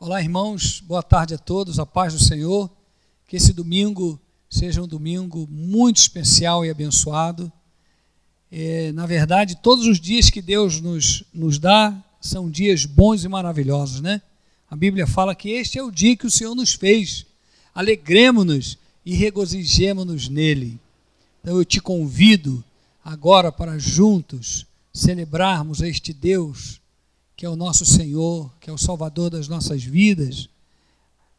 Olá, irmãos, boa tarde a todos, a paz do Senhor. Que esse domingo seja um domingo muito especial e abençoado. Na verdade, todos os dias que Deus nos dá são dias bons e maravilhosos, né? A Bíblia fala que este é o dia que o Senhor nos fez. Alegremo-nos e regozijemo-nos nele. Então eu te convido agora para juntos celebrarmos este Deus que é o nosso Senhor, que é o Salvador das nossas vidas.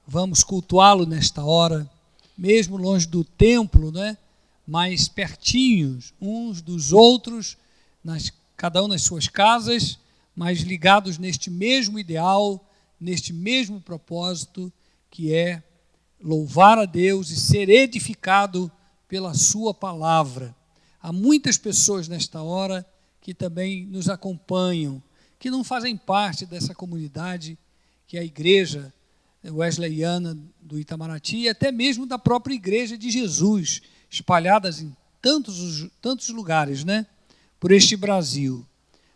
Vamos cultuá-lo nesta hora, mesmo longe do templo, né? Mas pertinhos uns dos outros, cada um nas suas casas, mas ligados neste mesmo ideal, neste mesmo propósito, que é louvar a Deus e ser edificado pela sua palavra. Há muitas pessoas nesta hora que também nos acompanham, que não fazem parte dessa comunidade, que é a igreja wesleyana do Itamaraty, e até mesmo da própria igreja de Jesus, espalhadas em tantos lugares, né? Por este Brasil.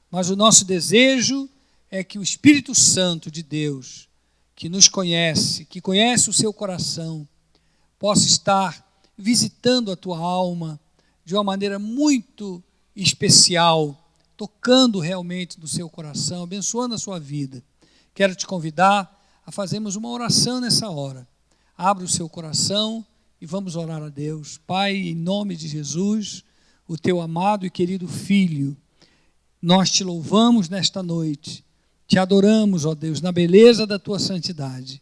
Mas o nosso desejo é que o Espírito Santo de Deus, que nos conhece, que conhece o seu coração, possa estar visitando a tua alma de uma maneira muito especial, tocando realmente no seu coração, abençoando a sua vida. Quero te convidar a fazermos uma oração nessa hora. Abra o seu coração e vamos orar a Deus. Pai, em nome de Jesus, o teu amado e querido Filho, nós te louvamos nesta noite, te adoramos, ó Deus, na beleza da tua santidade.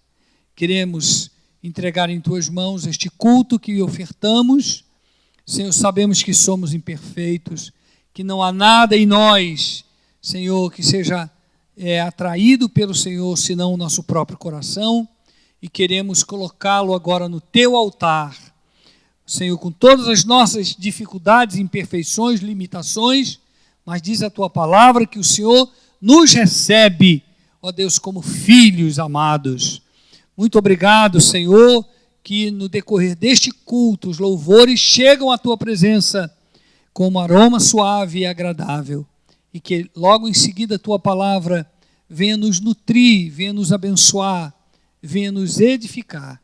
Queremos entregar em tuas mãos este culto que ofertamos. Senhor, sabemos que somos imperfeitos, que não há nada em nós, Senhor, que seja atraído pelo Senhor, senão o nosso próprio coração, e queremos colocá-lo agora no teu altar, Senhor, com todas as nossas dificuldades, imperfeições, limitações, mas diz a tua palavra que o Senhor nos recebe, ó Deus, como filhos amados. Muito obrigado, Senhor, que no decorrer deste culto, os louvores chegam à tua presença como aroma suave e agradável, e que logo em seguida a tua palavra venha nos nutrir, venha nos abençoar, venha nos edificar,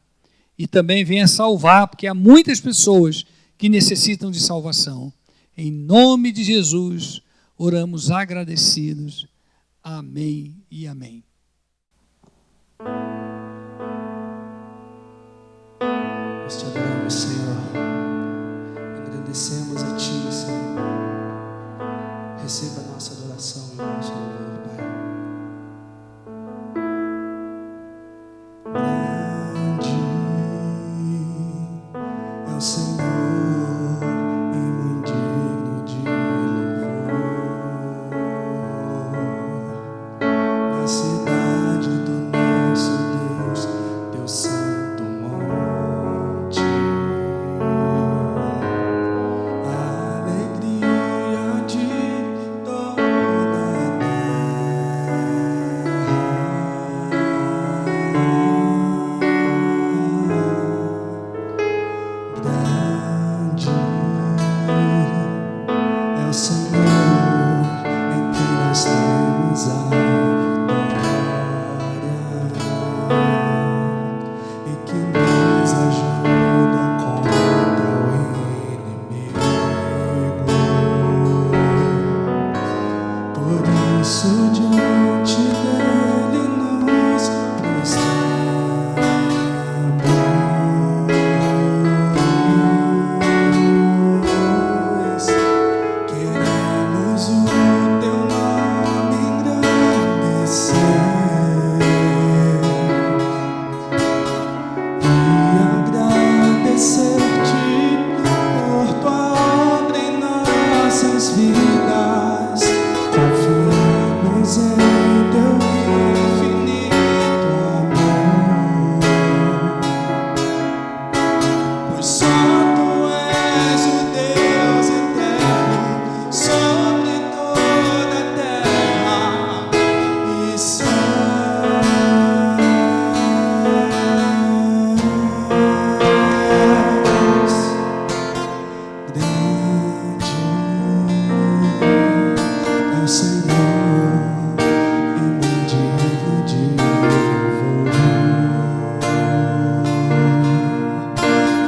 e também venha salvar, porque há muitas pessoas que necessitam de salvação. Em nome de Jesus, oramos agradecidos. Amém e amém. Nós te adoramos, Senhor. Agradecemos a Ti, Senhor. Receba a nossa adoração e o nosso louvor, Pai. Grande é o Senhor e muito digno de louvor. Na cidade do nosso Deus, Deus santo monte. Alegria de toda a terra.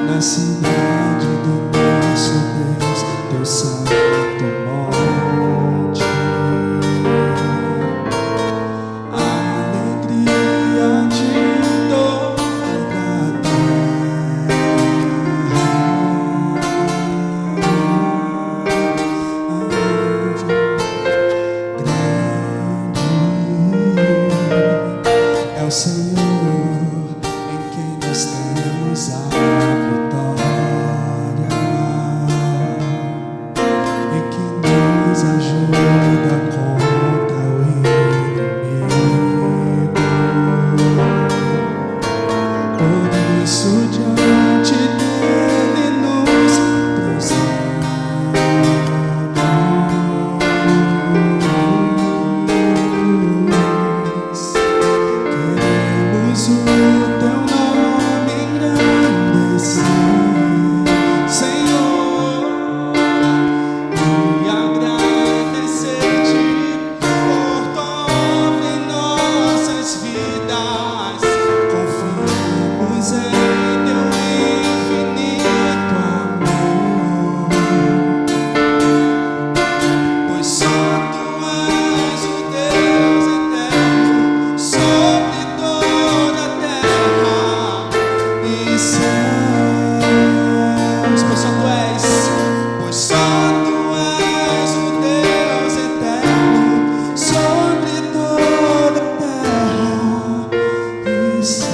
na cidade do nosso Deus, teu santo monte. A alegria de toda a terra. Grande é o Senhor em quem nós temos a vitória, e que nos ajuda contra o inimigo. Por isso diante dele nos prostramos. Queremos o teu nome engrandecer, Senhor, e agradecer-te por tua obra em nossas vidas. Confiamos em teu infinito amor, pois só tu és o Deus eterno sobre toda a terra e céus. Pois só tu és o Deus eterno sobre toda a terra e céus.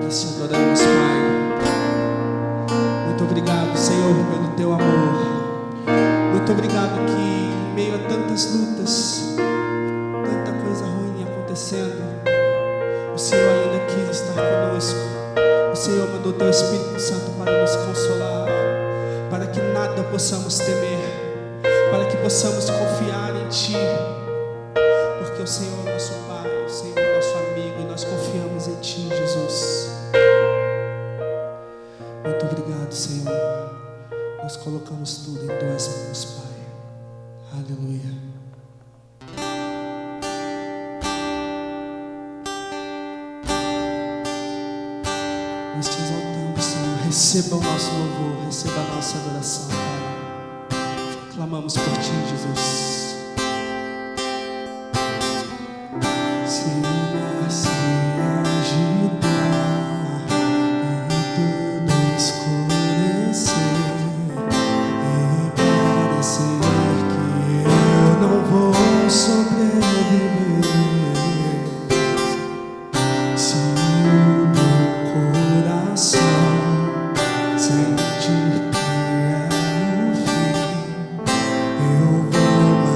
Nós te adoramos, Pai. Muito obrigado, Senhor, pelo teu amor. Muito obrigado que em meio a tantas lutas, tanta coisa ruim acontecendo, o Senhor ainda quis estar conosco. O Senhor mandou teu Espírito Santo para nos consolar, para que nada possamos temer, para que possamos confiar em Ti, porque o Senhor é nosso Pai, o Senhor é nosso amigo, e nós confiamos em Ti, Jesus. Muito obrigado, Senhor. Nós colocamos tudo em tuas mãos, Pai. Aleluia. Nós te exaltamos, Senhor. Receba o nosso louvor, receba a nossa adoração, Pai. Clamamos por Ti, Jesus. Se o mar se agitar e tudo escurecer e parecer que eu não vou sobreviver, se o meu coração sentir que é o fim, eu vou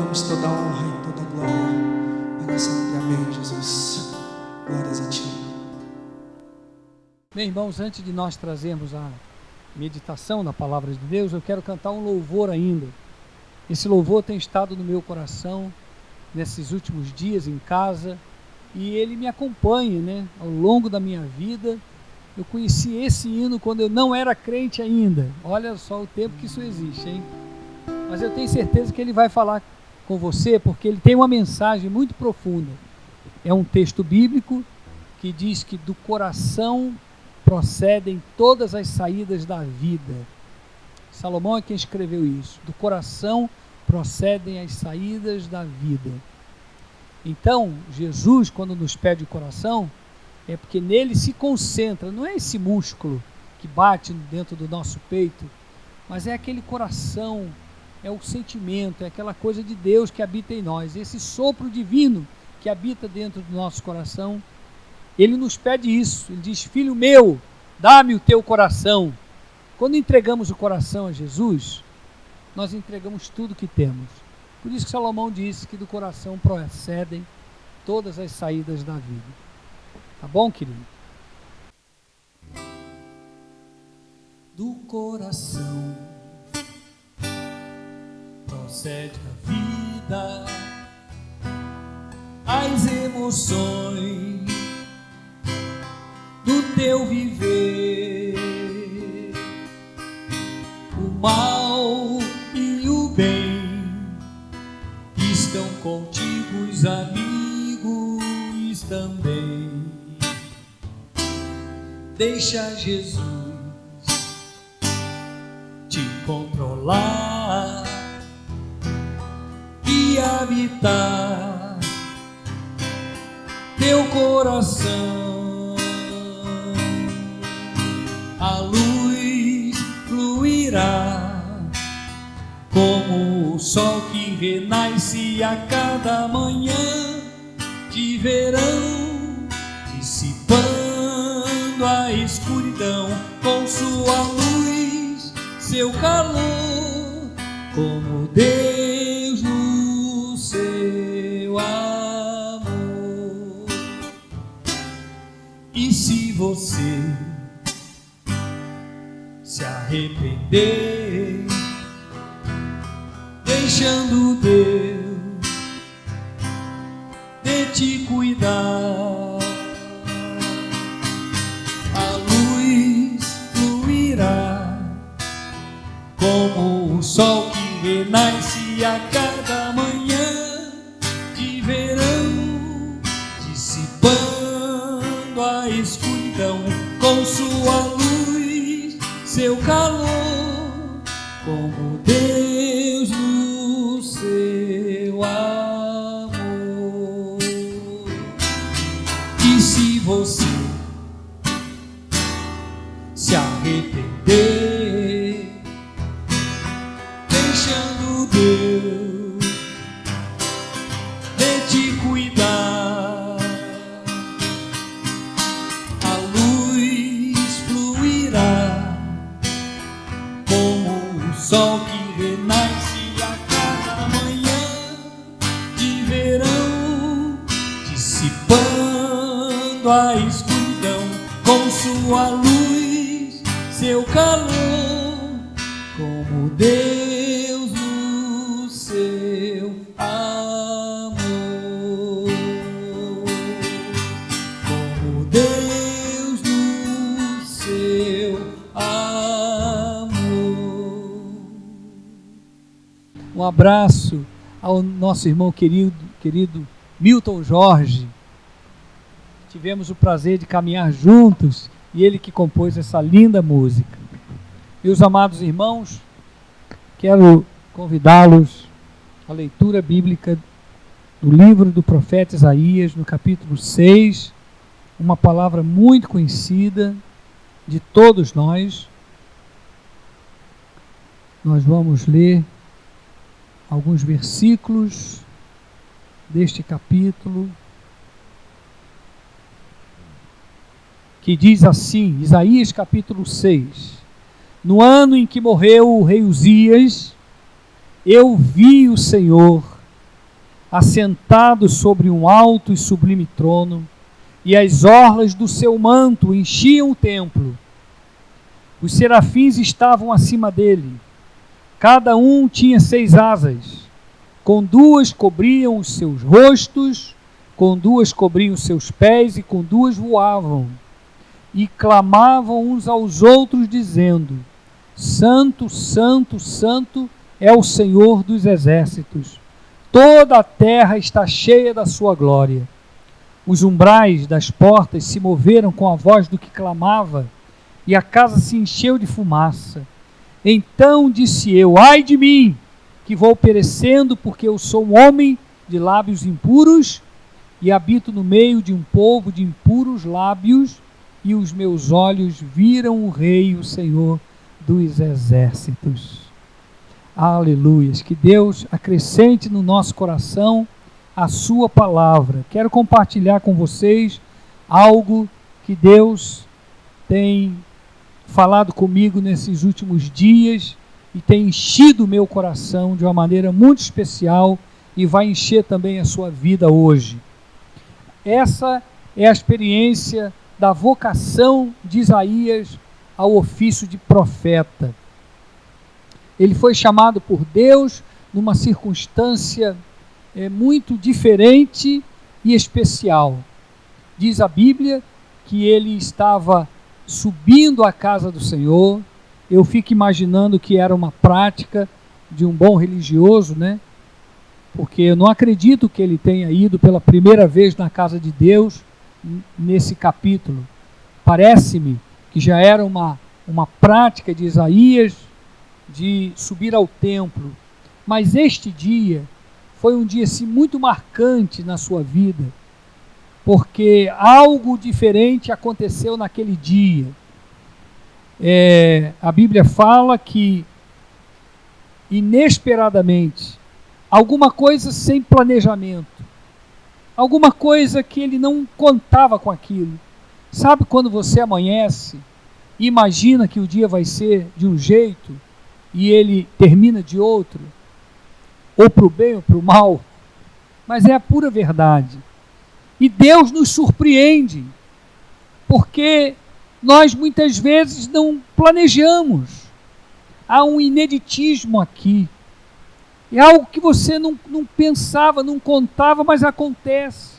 damos toda a honra e toda a glória. Em nosso nome, amém, Jesus. Glórias a Ti. Bem, irmãos, antes de nós trazermos a meditação da palavra de Deus, eu quero cantar um louvor ainda. Esse louvor tem estado no meu coração nesses últimos dias em casa e ele me acompanha, né, ao longo da minha vida. Eu conheci esse hino quando eu não era crente ainda. Olha só o tempo que isso existe, hein? Mas eu tenho certeza que ele vai falar com você, porque ele tem uma mensagem muito profunda. É um texto bíblico que diz que do coração procedem todas as saídas da vida. Salomão é quem escreveu isso. Do coração procedem as saídas da vida. Então, Jesus, quando nos pede o coração, é porque nele se concentra, não é esse músculo que bate dentro do nosso peito, mas é aquele coração, é o sentimento, é aquela coisa de Deus que habita em nós, esse sopro divino que habita dentro do nosso coração. Ele nos pede isso, ele diz: filho meu, dá-me o teu coração. Quando entregamos o coração a Jesus, nós entregamos tudo que temos. Por isso que Salomão disse que do coração procedem todas as saídas da vida. Tá bom, querido? Do coração procede a vida, as emoções do teu viver, o mal e o bem estão contigo, os amigos também. Deixa Jesus te controlar e habitar teu coração. A luz fluirá como o sol que renasce a cada manhã de verão, dissipando a escuridão com sua luz, seu calor, como Deus no seu amor. E se você se arrepender, deixando Deus de te cuidar, a luz fluirá como o sol que renasce a cada manhã de verão, dissipando a escuridão com sua luz, seu calor, como Deus no seu amor. E se você se arrepender, deixando Deus de te cuidar, a luz fluirá como o sol que renasce a cada manhã de verão, dissipando a escuridão com sua luz, seu calor, como Deus no seu amor, como Deus no seu amor. Um abraço ao nosso irmão querido Milton Jorge. Tivemos o prazer de caminhar juntos e ele que compôs essa linda música. Meus amados irmãos, quero convidá-los à leitura bíblica do livro do profeta Isaías, no capítulo 6, uma palavra muito conhecida de todos nós. Nós vamos ler alguns versículos deste capítulo, que diz assim, Isaías capítulo 6: No ano em que morreu o rei Uzias, eu vi o Senhor assentado sobre um alto e sublime trono, e as orlas do seu manto enchiam o templo. Os serafins estavam acima dele. Cada um tinha 6 asas. Com 2 cobriam os seus rostos, com 2 cobriam os seus pés, e com 2 voavam. E clamavam uns aos outros, dizendo: Santo, Santo, Santo é o Senhor dos exércitos. Toda a terra está cheia da sua glória. Os umbrais das portas se moveram com a voz do que clamava, e a casa se encheu de fumaça. Então disse eu: ai de mim, que vou perecendo, porque eu sou um homem de lábios impuros, e habito no meio de um povo de impuros lábios, e os meus olhos viram o Rei, o Senhor dos exércitos. Aleluias. Que Deus acrescente no nosso coração a sua palavra. Quero compartilhar com vocês algo que Deus tem falado comigo nesses últimos dias e tem enchido o meu coração de uma maneira muito especial e vai encher também a sua vida hoje. Essa é a experiência da vocação de Isaías ao ofício de profeta. Ele foi chamado por Deus numa circunstância muito diferente e especial. Diz a Bíblia que ele estava subindo à casa do Senhor. Eu fico imaginando que era uma prática de um bom religioso, né? Porque eu não acredito que ele tenha ido pela primeira vez na casa de Deus nesse capítulo. Parece-me que já era uma prática de Isaías de subir ao templo. Mas este dia foi um dia assim, muito marcante na sua vida, porque algo diferente aconteceu naquele dia. A Bíblia fala que, inesperadamente, alguma coisa sem planejamento, alguma coisa que ele não contava com aquilo. Sabe quando você amanhece e imagina que o dia vai ser de um jeito e ele termina de outro, ou para o bem ou para o mal? Mas é a pura verdade. E Deus nos surpreende, porque nós muitas vezes não planejamos. Há um ineditismo aqui. É algo que você não pensava, não contava, mas acontece.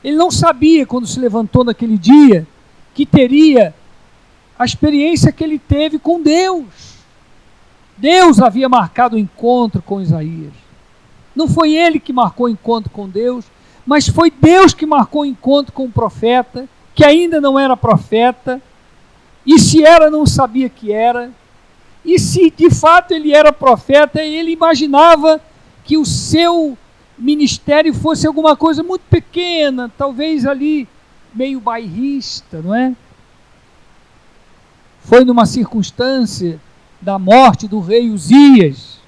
Ele não sabia, quando se levantou naquele dia, que teria a experiência que ele teve com Deus. Deus havia marcado o encontro com Isaías. Não foi ele que marcou o encontro com Deus, mas foi Deus que marcou o encontro com o profeta, que ainda não era profeta, e se era, não sabia que era, e se de fato ele era profeta, ele imaginava que o seu ministério fosse alguma coisa muito pequena, talvez ali meio bairrista, não é? Foi numa circunstância da morte do rei Uzias.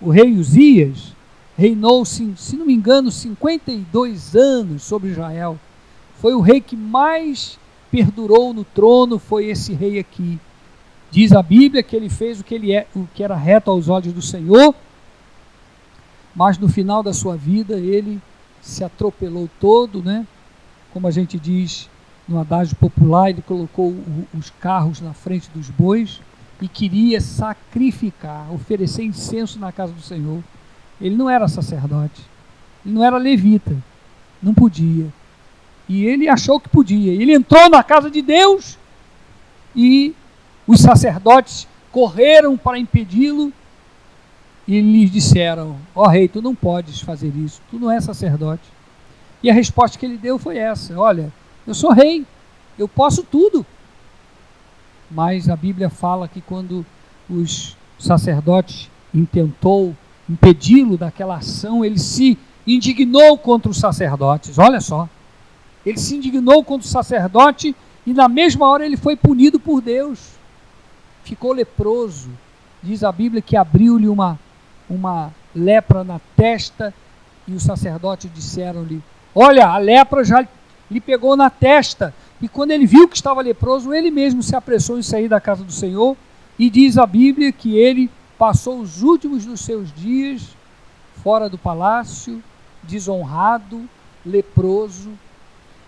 O rei Uzias reinou, se não me engano, 52 anos sobre Israel. Foi o rei que mais perdurou no trono, foi esse rei aqui. Diz a Bíblia que ele fez o que era reto aos olhos do Senhor, mas no final da sua vida ele se atropelou todo, né? Como a gente diz no adágio popular, ele colocou os carros na frente dos bois e queria sacrificar, oferecer incenso na casa do Senhor. Ele não era sacerdote, ele não era levita, não podia. E ele achou que podia. Ele entrou na casa de Deus e os sacerdotes correram para impedi-lo e lhes disseram: ó rei, tu não podes fazer isso, tu não és sacerdote. E a resposta que ele deu foi essa: olha, eu sou rei, eu posso tudo. Mas a Bíblia fala que quando os sacerdotes intentou impedi-lo daquela ação, ele se indignou contra os sacerdotes. Olha só, ele se indignou contra o sacerdote e na mesma hora ele foi punido por Deus. Ficou leproso. Diz a Bíblia que abriu-lhe uma lepra na testa e os sacerdotes disseram-lhe: olha, a lepra já lhe pegou na testa. E quando ele viu que estava leproso, ele mesmo se apressou em sair da casa do Senhor, e diz a Bíblia que ele passou os últimos dos seus dias fora do palácio, desonrado, leproso.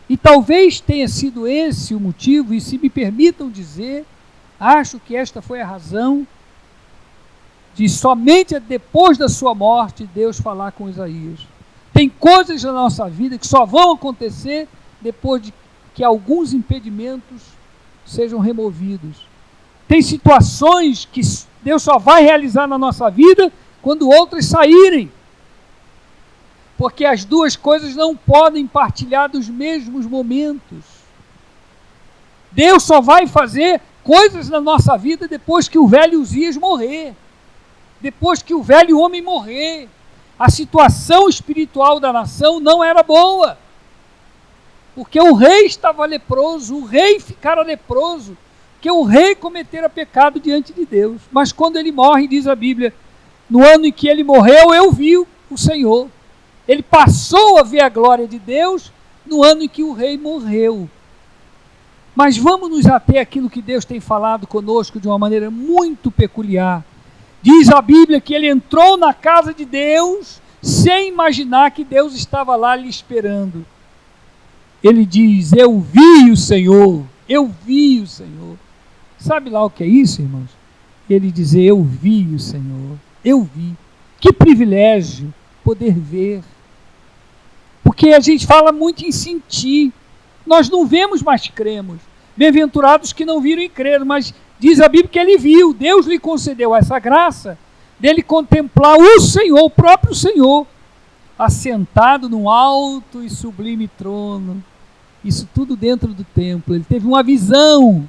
E talvez tenha sido esse o motivo, e se me permitam dizer, acho que esta foi a razão de somente depois da sua morte Deus falar com Isaías. Tem coisas na nossa vida que só vão acontecer depois de que alguns impedimentos sejam removidos. Tem situações que Deus só vai realizar na nossa vida quando outras saírem. Porque as duas coisas não podem partilhar dos mesmos momentos. Deus só vai fazer coisas na nossa vida depois que o velho Uzias morrer. Depois que o velho homem morrer. A situação espiritual da nação não era boa. Porque o rei estava leproso, o rei ficara leproso, porque o rei cometera pecado diante de Deus. Mas quando ele morre, diz a Bíblia, no ano em que ele morreu, eu vi o Senhor. Ele passou a ver a glória de Deus no ano em que o rei morreu. Mas vamos nos ater àquilo que Deus tem falado conosco de uma maneira muito peculiar. Diz a Bíblia que ele entrou na casa de Deus sem imaginar que Deus estava lá lhe esperando. Ele diz, eu vi o Senhor, eu vi o Senhor. Sabe lá o que é isso, irmãos? Ele diz, eu vi o Senhor, eu vi. Que privilégio poder ver. Porque a gente fala muito em sentir. Nós não vemos, mas cremos. Bem-aventurados que não viram e creram, mas diz a Bíblia que ele viu. Deus lhe concedeu essa graça dele contemplar o Senhor, o próprio Senhor, assentado num alto e sublime trono. Isso tudo dentro do templo. Ele teve uma visão.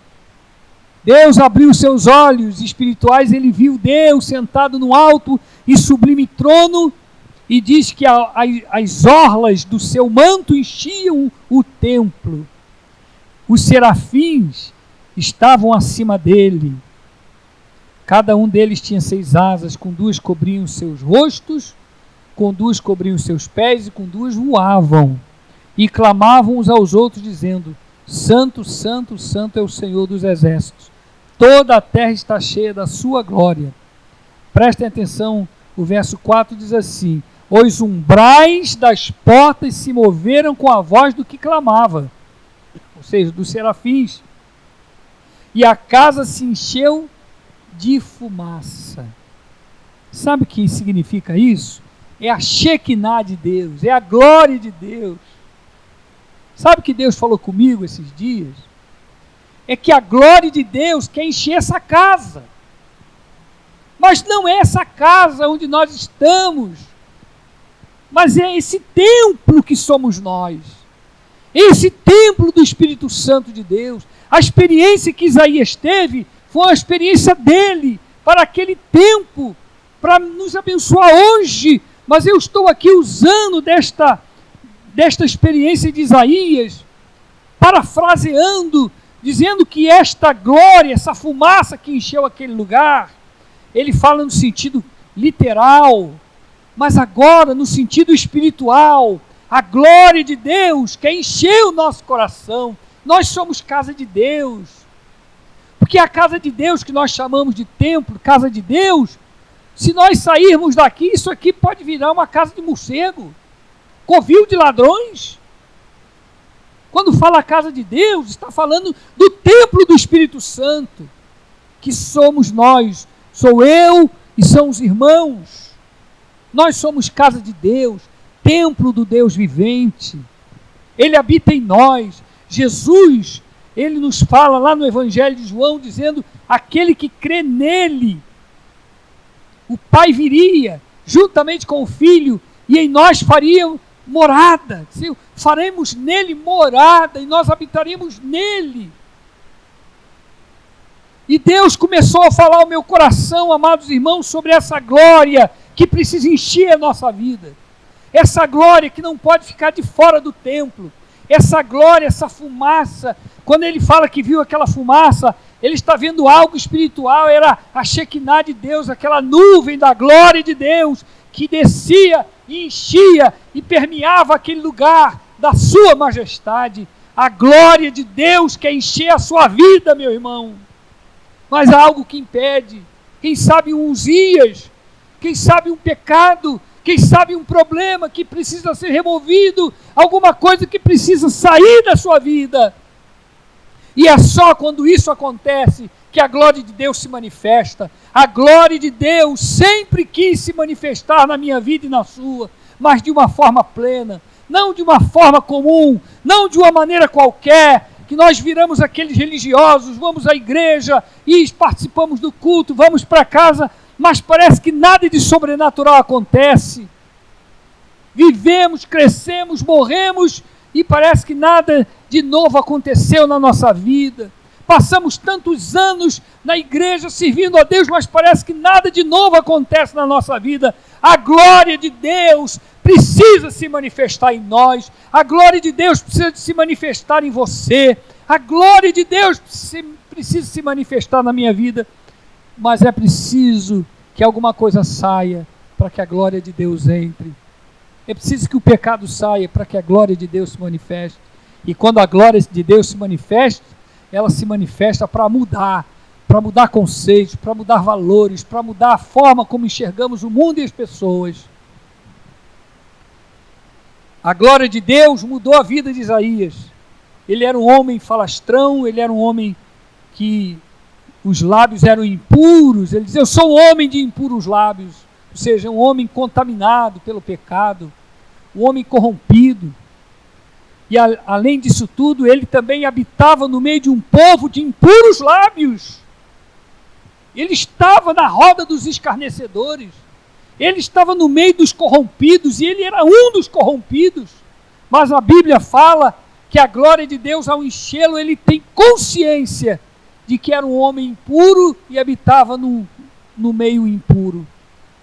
Deus abriu seus olhos espirituais, ele viu Deus sentado no alto e sublime trono, e diz que as orlas do seu manto enchiam o templo. Os serafins estavam acima dele. Cada um deles tinha 6 asas, com 2 cobriam seus rostos, com 2 cobriam seus pés e com 2 voavam. E clamavam uns aos outros, dizendo, Santo, Santo, Santo é o Senhor dos exércitos. Toda a terra está cheia da sua glória. Prestem atenção, o verso 4 diz assim, os umbrais das portas se moveram com a voz do que clamava, ou seja, dos serafins, e a casa se encheu de fumaça. Sabe o que significa isso? É a Shekinah de Deus, é a glória de Deus. Sabe o que Deus falou comigo esses dias? É que a glória de Deus quer encher essa casa. Mas não é essa casa onde nós estamos, mas é esse templo que somos nós. Esse templo do Espírito Santo de Deus. A experiência que Isaías teve foi uma experiência dele, para aquele tempo, para nos abençoar hoje. Mas eu estou aqui usando desta experiência de Isaías, parafraseando, dizendo que esta glória, essa fumaça que encheu aquele lugar, ele fala no sentido literal, mas agora no sentido espiritual. A glória de Deus quer encher o nosso coração. Nós somos casa de Deus. Porque a casa de Deus, que nós chamamos de templo, casa de Deus, se nós sairmos daqui, isso aqui pode virar uma casa de morcego, covil de ladrões. Quando fala casa de Deus, está falando do templo do Espírito Santo, que somos nós, sou eu e são os irmãos. Nós somos casa de Deus, templo do Deus vivente. Ele habita em nós. Jesus, ele nos fala lá no Evangelho de João, dizendo, aquele que crê nele, o Pai viria, juntamente com o Filho, e em nós faria morada. Faremos nele morada, e nós habitaremos nele. E Deus começou a falar ao meu coração, amados irmãos, sobre essa glória que precisa encher a nossa vida. Essa glória que não pode ficar de fora do templo. Essa glória, essa fumaça. Quando ele fala que viu aquela fumaça, ele está vendo algo espiritual. Era a Shekinah de Deus, aquela nuvem da glória de Deus que descia e enchia e permeava aquele lugar da sua majestade. A glória de Deus quer encher a sua vida, meu irmão. Mas há algo que impede. Quem sabe um Uzias, quem sabe um pecado quem sabe um problema que precisa ser removido, alguma coisa que precisa sair da sua vida. E é só quando isso acontece que a glória de Deus se manifesta. A glória de Deus sempre quis se manifestar na minha vida e na sua, mas de uma forma plena, não de uma forma comum, não de uma maneira qualquer, que nós viramos aqueles religiosos, vamos à igreja e participamos do culto, vamos para casa, mas parece que nada de sobrenatural acontece. Vivemos, crescemos, morremos e parece que nada de novo aconteceu na nossa vida. Passamos tantos anos na igreja servindo a Deus, mas parece que nada de novo acontece na nossa vida. A glória de Deus precisa se manifestar em nós. A glória de Deus precisa se manifestar em você. A glória de Deus precisa se manifestar na minha vida. Mas é preciso que alguma coisa saia para que a glória de Deus entre. É preciso que o pecado saia para que a glória de Deus se manifeste. E quando a glória de Deus se manifesta, ela se manifesta para mudar conceitos, para mudar valores, para mudar a forma como enxergamos o mundo e as pessoas. A glória de Deus mudou a vida de Isaías. Ele era um homem falastrão, ele era um homem que os lábios eram impuros. Ele dizia: eu sou um homem de impuros lábios. Ou seja, um homem contaminado pelo pecado, um homem corrompido. E além disso tudo, ele também habitava no meio de um povo de impuros lábios. Ele estava na roda dos escarnecedores. Ele estava no meio dos corrompidos e ele era um dos corrompidos. Mas a Bíblia fala que a glória de Deus, ao enchê-lo, ele tem consciência de que era um homem impuro e habitava no meio impuro.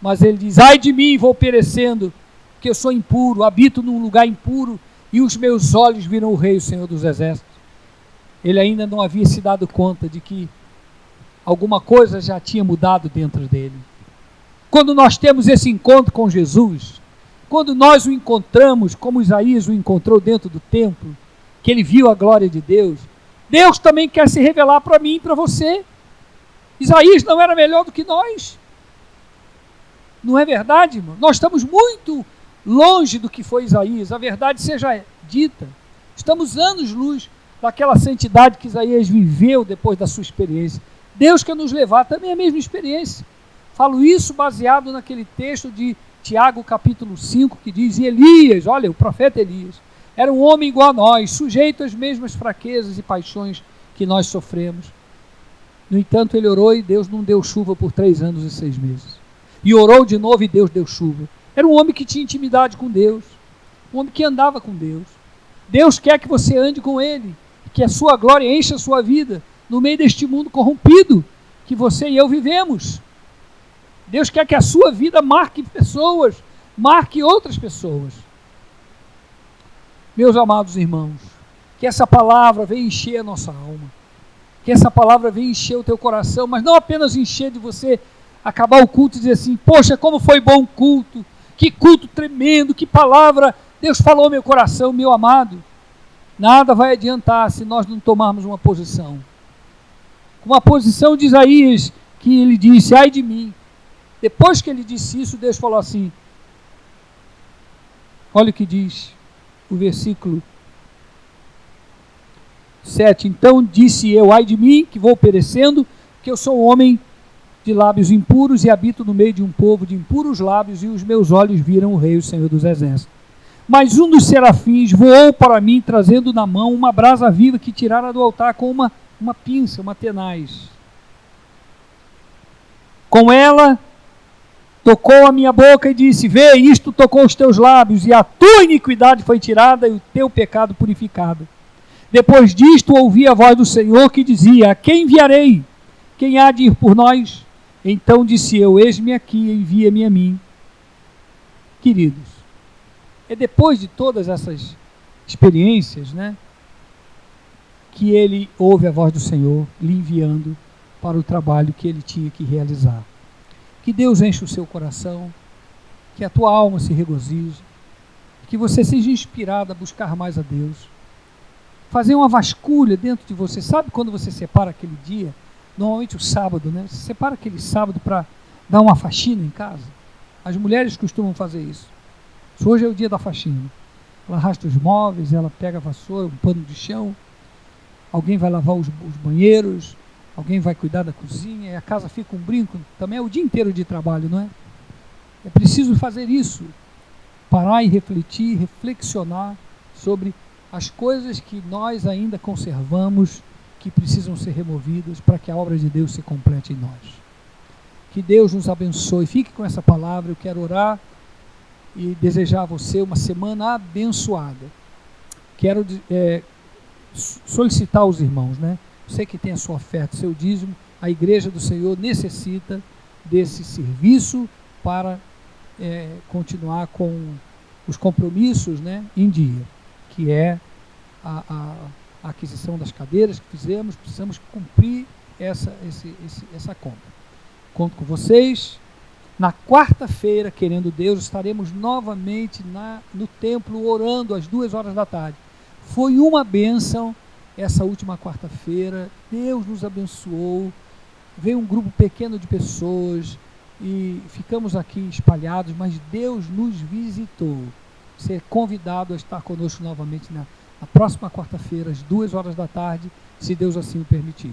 Mas ele diz: ai de mim, vou perecendo, porque eu sou impuro, habito num lugar impuro, e os meus olhos viram o Rei, o Senhor dos Exércitos. Ele ainda não havia se dado conta de que alguma coisa já tinha mudado dentro dele. Quando nós temos esse encontro com Jesus, quando nós o encontramos, como Isaías o encontrou dentro do templo, que ele viu a glória de Deus, Deus também quer se revelar para mim e para você. Isaías não era melhor do que nós. Não é verdade, irmão? Nós estamos muito longe do que foi Isaías, a verdade seja dita. Estamos anos-luz daquela santidade que Isaías viveu depois da sua experiência. Deus quer nos levar também à mesma experiência. Falo isso baseado naquele texto de Tiago capítulo 5, que diz: e Elias, olha, o profeta Elias, era um homem igual a nós, sujeito às mesmas fraquezas e paixões que nós sofremos. No entanto, ele orou e Deus não deu chuva por 3 anos e 6 meses. E orou de novo e Deus deu chuva. Era um homem que tinha intimidade com Deus, um homem que andava com Deus. Deus quer que você ande com Ele, que a sua glória encha a sua vida no meio deste mundo corrompido que você e eu vivemos. Deus quer que a sua vida marque pessoas, marque outras pessoas. Meus amados irmãos, que essa palavra venha encher a nossa alma, que essa palavra venha encher o teu coração, mas não apenas encher de você acabar o culto e dizer assim: poxa, como foi bom o culto, que culto tremendo, que palavra Deus falou ao meu coração. Meu amado, nada vai adiantar se nós não tomarmos uma posição. Uma posição de Isaías, que ele disse: ai de mim. Depois que ele disse isso, Deus falou assim, olha o que diz o versículo 7. Então disse eu: ai de mim, que vou perecendo, que eu sou um homem de lábios impuros e habito no meio de um povo de impuros lábios, e os meus olhos viram o Rei, o Senhor dos Exércitos. Mas um dos serafins voou para mim, trazendo na mão uma brasa viva que tirara do altar com uma pinça, uma tenaz. Com ela tocou a minha boca e disse: vê, isto tocou os teus lábios, e a tua iniquidade foi tirada e o teu pecado purificado. Depois disto ouvi a voz do Senhor que dizia: a quem enviarei? Quem há de ir por nós? Então disse eu: eis-me aqui, envia-me a mim. Queridos, é depois de todas essas experiências, né, que ele ouve a voz do Senhor lhe enviando para o trabalho que ele tinha que realizar. Que Deus enche o seu coração, que a tua alma se regozije, que você seja inspirado a buscar mais a Deus, fazer uma vasculha dentro de você. Sabe quando você separa aquele dia, normalmente o sábado, né? Você separa aquele sábado para dar uma faxina em casa, As mulheres costumam fazer isso. Hoje é o dia da faxina. Ela arrasta os móveis, ela pega a vassoura, um pano de chão, alguém vai lavar os banheiros, alguém vai cuidar da cozinha, e a casa fica um brinco. Também é o dia inteiro de trabalho, não é? É preciso fazer isso, parar e refletir, reflexionar sobre as coisas que nós ainda conservamos, que precisam ser removidas para que a obra de Deus se complete em nós. Que Deus nos abençoe. Fique com essa palavra. Eu quero orar e desejar a você uma semana abençoada. Quero solicitar aos irmãos, né? Você que tem a sua oferta, seu dízimo, a igreja do Senhor necessita desse serviço para continuar com os compromissos, né, em dia, que é a aquisição das cadeiras que fizemos. Precisamos cumprir essa conta. Conto com vocês. Na quarta-feira, querendo Deus, estaremos novamente no templo orando às 2h da tarde. Foi uma bênção essa última quarta-feira. Deus nos abençoou. Veio um grupo pequeno de pessoas e ficamos aqui espalhados, mas Deus nos visitou. Você é convidado a estar conosco novamente na próxima quarta-feira, às 2h da tarde, se Deus assim o permitir.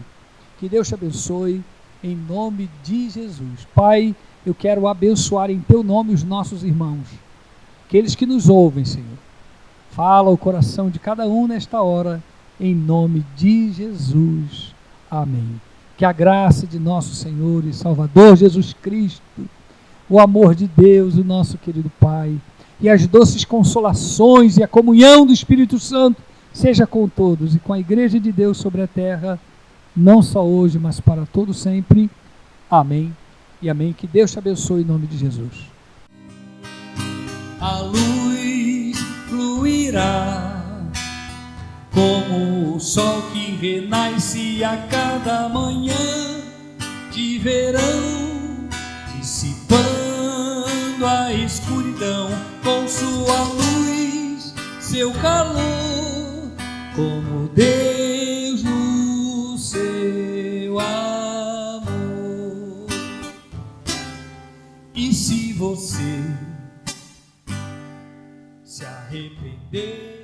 Que Deus te abençoe, em nome de Jesus. Pai, eu quero abençoar em teu nome os nossos irmãos, aqueles que nos ouvem, Senhor. Fala o coração de cada um nesta hora, em nome de Jesus. Amém. Que a graça de nosso Senhor e Salvador Jesus Cristo, o amor de Deus, o nosso querido Pai, e as doces consolações e a comunhão do Espírito Santo seja com todos e com a Igreja de Deus sobre a terra, não só hoje, mas para todo sempre. Amém e amém. Que Deus te abençoe em nome de Jesus. A luz fluirá como o sol que renasce a cada manhã de verão, dissipando a escuridão com sua luz, seu calor, como Deus no seu amor. E se você se arrepender,